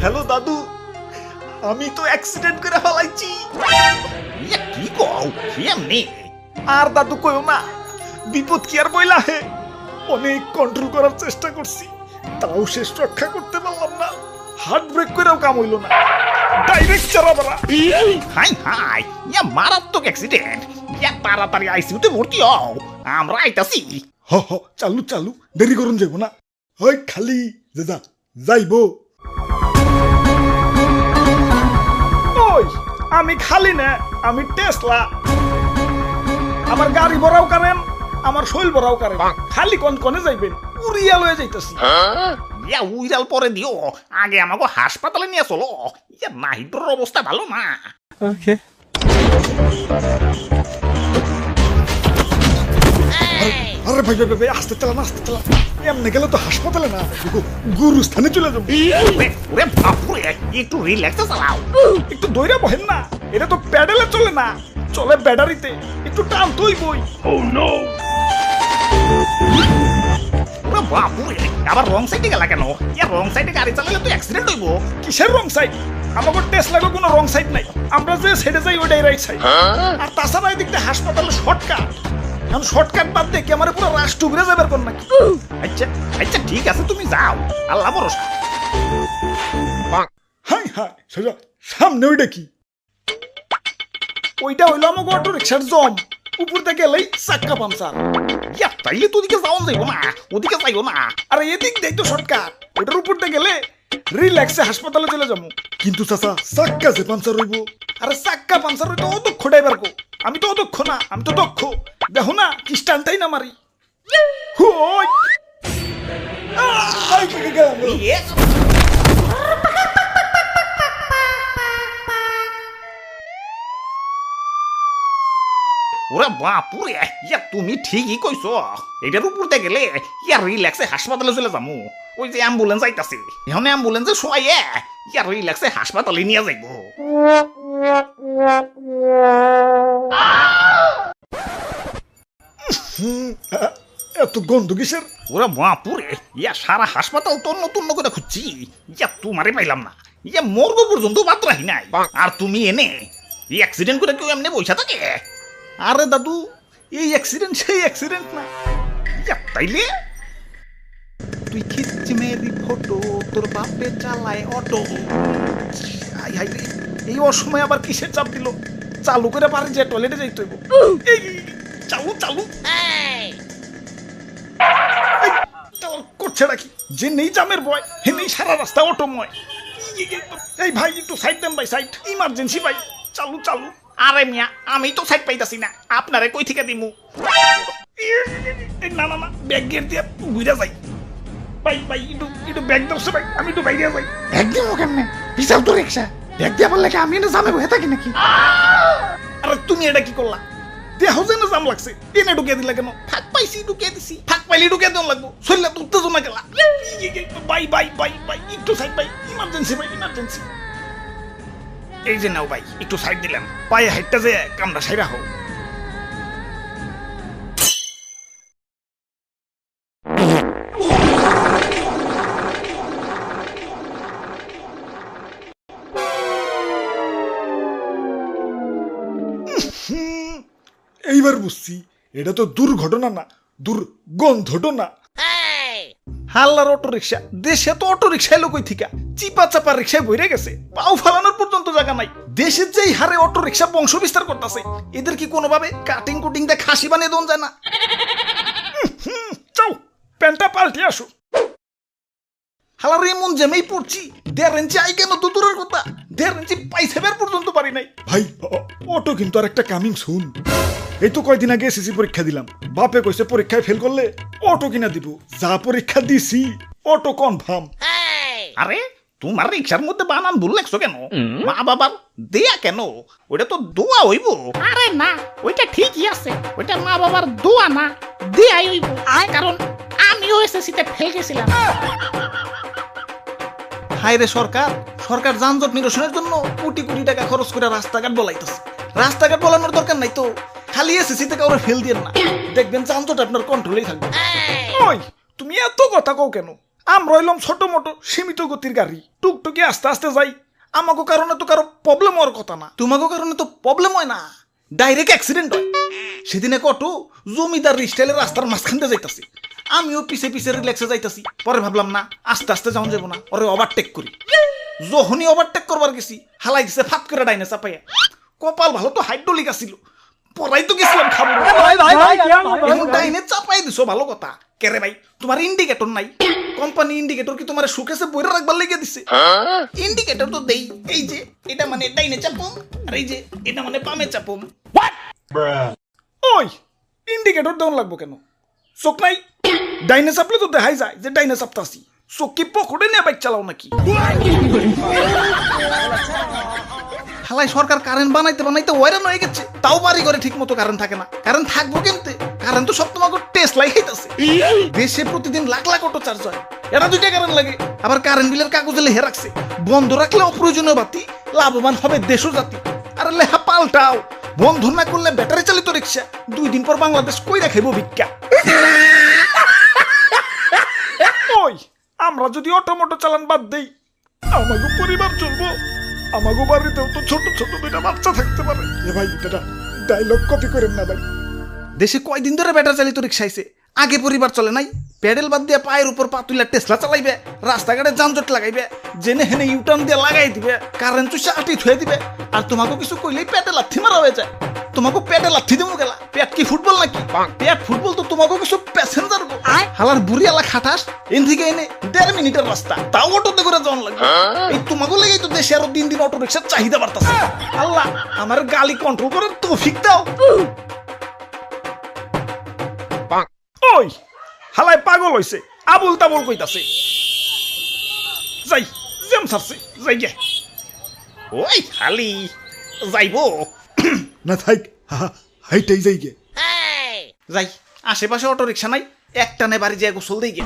Hello দাদু, আমি তো অ্যাক্সিডেন্ট করে ফেলাইছি। কি কও কেমনে? আর দাদু কইও না, বিপদ কি আর বইলা হে। অনেক কন্ট্রোল করার চেষ্টা করছি, তাও শেষ রক্ষা করতে পারলাম না। হার্ট ব্রেক করেও কাম হইল না, ডাইরেক্ট চারাবারা। হাই হাই, মারাত্মক অ্যাক্সিডেন্ট। তাড়াতাড়ি আইসিইউতে ভর্তি হও, আমরা আইতাছি। হ হ, চালু চালু, দেরি করুন যাবো না। হয় খালি দাদা যাইব। ওই আমি খালি না, আমি টেসলা। আমার গাড়ি ভরাও কারেন, আমার শৈল ভরাও কারেন। খালি কোন কোনে যাইবেন, উড়িয়া লয়ে যাইতাছি। উইরাল পরে দিও, আগে আমাকে হাসপাতালে নিয়ে চলো। নাহিদর অবস্থা ভালো না। ওকে। আরে ভাই ভাই ভাই, আসতে চালান আসতে চালান। এমনি গেলে তো হাসপাতালে না, গুরুস্থানে চলে যাবো। ওরে বাপুরে, একটু রিল্যাক্সে চালাও। একটু দইরা বহেন না, এটা তো প্যাডেলে চলে না, চলে ব্যাটারিতে। একটু টান তুই বই। ওরে বাপুরে, আবার রং সাইডে গেলা কেন? রং সাইডে গাড়ি চালালে তো অ্যাক্সিডেন্ট হইব। কিসের রং সাইড? আমাকে টেসলাকে কোনো রং সাইড নাই, আমরা যে সাইডে যাই ওইটাই রাইট সাইড। আর তাছাড়া এদিকটা হাসপাতালে শর্টকাট। এখন শর্টকাট বাদ দিয়ে ক্যামেরা পুরো রাষ্ট্র ঘুরে যাবার কোন নাকি। আচ্ছা আচ্ছা, ঠিক আছে, তুমি যাও, আল্লাহ ভরসা। হাই হাই, সোজা সামনে ওইটা কি? ওইটা হইলো আমাকে অটো রিক্সার জম। উপর থেকে এলেই চাক্কা পামচার। তাইলে তো ওদিকে যাওয়া যাইব না, ওদিকে যাইব না। আর এদিক দেই তো শর্টকাট, ওইটার উপর থেকে গেলে রিল্যাক্সে হাসপাতালে চলে যাবো। কিন্তু চাচা চাক্কা যে পাঞ্চার হইব। আরে চাক্কা পাঞ্চার হইতো অদক্ষ ড্রাইভার কো, আমি তো অদক্ষ না, আমি তো দক্ষ। দেখো না কি স্টান্টাই না মারি। হুই আই পেকে গেলাম। ওরে বাপুরে, তুমি ঠিকই কইছো। এটার উপর দিয়ে গেলে রিল্যাক্সে হাসপাতালে চলে যাবো। ওই যে অ্যাম্বুলেন্স আইতাছে, এখন অ্যাম্বুলেন্সে শোয়াইয়ে রিল্যাক্সে হাসপাতালে নিয়ে যাইব। এত গন্ধ কিসের? ওরে বাপুরে, সারা হাসপাতাল তন্ন তন্ন করে খুঁজছি, তোমারে পাইলাম না। মর্গ পর্যন্ত বাদ রাখি নাই, আর তুমি এনে অ্যাক্সিডেন্ট করে কেউ এমনি বসে থাকে? আরে দাদু, এই অ্যাক্সিডেন্ট সেই অ্যাক্সিডেন্ট না। তাইলে তুই খিচ্ছি মেয়েরি ফটো, তোর বাপে চালায় অটো। আই হাই রে, এই অসময় আবার কিসের চাপ দিল? চালু করে পারে যে টয়লেটে যাইতে হইব। এই চালু চালু করছে নাকি? যে নেই জামের বয়, হে নেই সারা রাস্তা অটোময়। এই ভাই একটু সাইড দেন ভাই, সাইড ইমার্জেন্সি ভাই। চালু চালু। আরে মিয়া, আমি তো সাইড পাইতাছি না, আপনারে কই থেকে দিমু? না না না, ব্যাগ গিয়ে দিয়ে ঘুরে যাই। ভাই ভাই একটু একটু ব্যাগ দরছে ভাই, আমি একটু বাইরে যাই। ব্যাগ দিব কেমনে? বিশাল তো রিক্সা, ব্যাগ দিয়ে বললে আমি না জামে বসে থাকি নাকি? আরে তুমি এটা কি করলা? দেহ যেন জাম লাগছে, এনে ঢুকে দিলা কেন? ফাঁক পাইছি, ঢুকে দিছি। ফাঁক পাইলে ঢুকে দেন লাগবো, শরীরে তো উত্তেজনা গেলা। বাই বাই বাই বাই, একটু সাইড বাই, ইমার্জেন্সি ভাই ইমার্জেন্সি। এই যে নাও ভাই, একটু সাইড দিলাম, পায়ে হাইটটা যে কামড়া সাইরা হোক। এইবার বুঝছি, এটা তো দুর্ঘটনা না, দুর্গন্ধটনা। হাল্লার অটো রিক্সা, দেশে তো অটো রিক্সা এলো কই থিকা? চিপা চাপা রিক্সায় বইরে গেছে, পাও ফালানোর পর্যন্ত জায়গা নাই। দেশের যেই হারে অটো রিক্সা বংশ বিস্তার করতেছে, এদের কি কোনোভাবে কাটিং কুটিং দিয়ে খাসি বানিয়ে দেন যায় না? চাও প্যান্টটা পাল্টে আসো। হালার এমন জেমেই পড়ছি, 1.5 ইঞ্চি আই কেন তো দূরের কথা, 1.5 ইঞ্চি পাইসেবের পর্যন্ত পারি নাই। ভাই অটো কিন্তু আর একটা কামিং সুন। এই তো কয়দিন আগে এসএসসি পরীক্ষা দিলাম, বাপে কইছে পরীক্ষায় ফেল করলে অটো কিনা দিব। যা পরীক্ষা দিছি, অটো কনফার্ম। আরে তোমার রিক্সার মধ্যে বানান ভুল লেখছো কেন? মা বাবার দেয়া কেন? ওটা তো দোয়া হইব। আরে না, ওইটা ঠিকই আছে, ওইটা মা বাবার দোয়া না, দেয়াই হইব। কারণ আমিও এসএসসিতে ফেল গেছিলাম। হায় রে সরকার, সরকার যানজট নিরসনের জন্য কোটি কোটি টাকা খরচ করে রাস্তাঘাট বলাইতেছে। রাস্তাঘাট বলানোর দরকার নাই তো, খালি এসএসসিতে কাউরে ফেল দিয়েন না, দেখবেন যানজট আপনার কন্ট্রোলেই থাকবে। ওই তুমি এত কথা কও কেন? আমরা হইলাম ছোট মোটো সীমিত গতির গাড়ি টুকটুকি আস্তে আস্তে যাই আমাকে কারণে তো কারো প্রবলেম হওয়ার কথা না তোমাকে কারণে তো প্রবলেম হয় না ডাইরেক্ট অ্যাক্সিডেন্ট হয় সেদিন এক অটো জমিদার স্টাইলের রাস্তার মাঝখান দিয়ে যাইতাছি আমিও পিছে পিছে রিল্যাক্সে যাইতাছি পরে ভাবলাম না আস্তে আস্তে যাওয়া যাবো না ওরে ওভারটেক করি যখনই ওভারটেক করবার গেছি হালাই দিছে ফাট করে ডাইনে চাপাইয়া কপাল ভালো তো হাইড্রোলিক আসিল পরাই তো গেছিলাম খাবো এখন ডাইনে চাপাই দিছো ভালো কথা কেরে ভাই তোমার ইন্ডিকেটর নাই কোম্পানি ইন্ডিকেটর কি তোমার সুকেসে বইরা রাখবার লেগে দিছে ইন্ডিকেটর তো দেই এই যে এটা মানে ডাইনে চাপুম আর এই যে এটা মানে বামে চাপুম ওই ইন্ডিকেটর দেওয়ান লাগবো কেন চোখ নাই ডাইনে চাপলে তো দেখাই যায় যে ডাইনে চাপতাছি চোখ কি পকেটে নিয়ে বাইক চালাও নাকি হালাই সরকার কারেন্ট বানাইতে বানাইতে ওয়াইরান হয়ে গেছে তাও বাড়ি করে ঠিক মতো কারেন্ট থাকে না কারেন্ট থাকবো কেমতে কারেন্ট তো সব তোমাকে টেস্ট লাই খাইতেছে দেশে প্রতিদিন লাখ লাখ অটো চার্জ হয় এরা 2টা কারেন্ট লাগে আবার কারেন্ট বিলের কাগজে লেখে রাখছে বন্ধ রাখলে অপ্রয়োজনীয় বাতি লাভবান হবে দেশ ও জাতি আরে লেখা পাল্টাও বন্ধ না করলে ব্যাটারি চালিত রিক্সা 2 দিন পর বাংলাদেশ কই রাখাইব ভিক্ষা ওই আমরা যদি অটোমোটো চালান বাদ দেই আমাগো পরিবার চলবো আমাগো বাড়িতেও তো ছোট ছোট 2টা বাচ্চা থাকতে পারে এ ভাই এটা ডায়লগ কপি করেন না ভাই দেশে কয়দিন ধরে ব্যাটারি চালিত রিক্সা আইছে আগে পরিবার চলে নাই প্যাডেল বাদ দিয়ে পায়ের উপর পা তুলে টেসলা চালাইবে রাস্তাঘাটে যানজট লাগাইবে জেনে হেনে ইউটার্ন দিয়ে লাগাই দিবে কারেন্ট চুষে আটি থুয়ে দিবে আর তোমাকে কিছু কইলেই পেটে লাথি মারা হয়ে যায় তোমাকে পেটে লাথি দেবো গেলা পেট কি ফুটবল নাকি পেট ফুটবল তো তোমাকে কিছু প্যাসেঞ্জার হালার বুড়ি আলা খাটাস এন থেকে এনে 1.5 মিনিটের রাস্তা তাও অটোতে করে যাওয়ান লাগবে এই তোমাকে লেগেই তো দেশে আরো দিন দিন অটো রিক্সার চাহিদা বাড়তাছে আল্লাহ আমার গালি কন্ট্রোল করার তৌফিক দাও ওই হালাই পাগল হইছে আবুল তাবুল কইতাছে যাই জেম সারছে যাই গে ওই খালি যাইবো না থাক হাইটাই যাই গে যাই আশেপাশে অটো রিক্সা নাই একটা নে বাড়ি যায় গোসল দেই গে